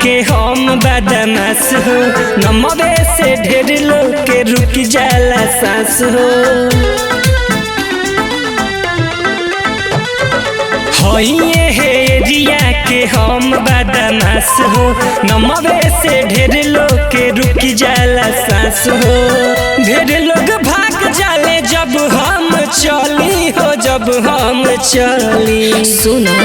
के हम बदमाश हो, नमवे से ढेर लोग के रुक जाला सांस हो। हइये हे एरिया के हम बदमाश हो, नमवे से ढेर लोग के रुक जाला सांस हो। ढेर लोग भाग जाले जब हम चली हो, जब हम चली। सुनो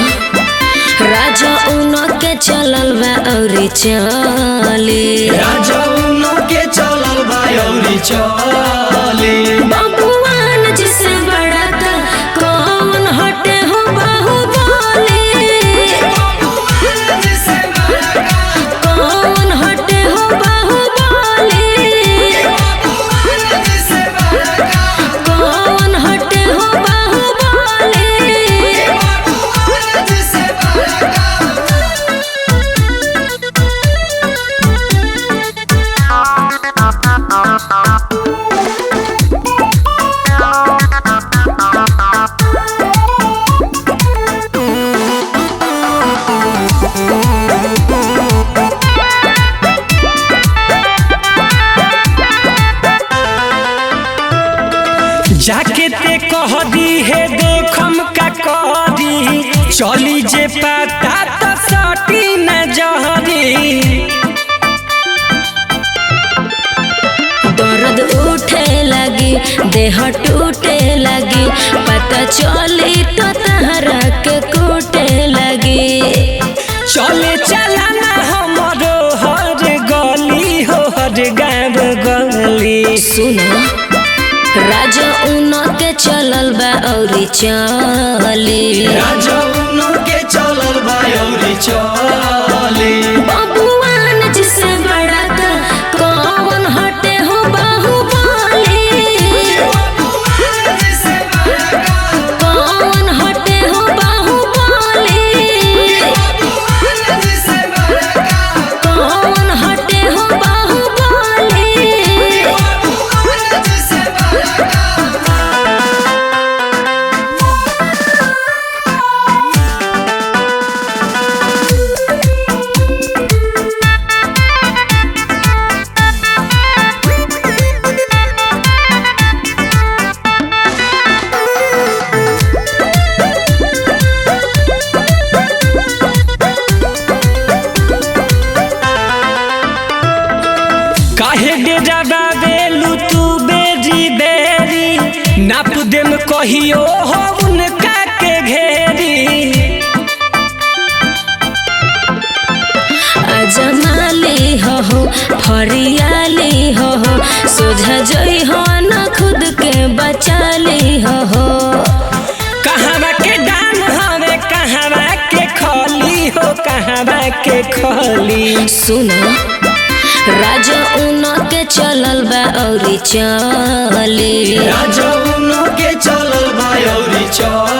राजा उनो के चलल बा औरी चली, राजा उनो के चलल बा औरी चली। बबुआन जिसे बड़ा था कौन हटे हो बाहुबली, कौन हटे हो बाहुबली, कौन हटे हो बाहुबली। जाके ते कह दी है देखम का करी, चली जे पता तो सटी न जहरी। दर्द उठे लगी देह टूटे लगी, पता चली तो तहरा के कूटे लगी। चले चलाना हमरो हर गली हो, हर गाँव गली। सुनो राजा उनो के चलल बा औरी चली, राजा उनो के चलल बा औरी चली। बबुआन जिसे बड़ा था कौन हटे हो बाहुबली, कौन हटे हो बाहुबली, कौन हटे हो बाहुबली। काहे डेरा बाबेलू तू बेरी बेरी, नाप देम कहियो हो उनका के घेरी। अजमाली हो फरियाली हो, सोझा जई हो न खुद के बचाली हो। कहवा के डान हवे कहवा के खली हो, कहवा के खली। सुनो राजा उनो के चलल बा औरी चली, राजा उनो के चलल बा औरी चली।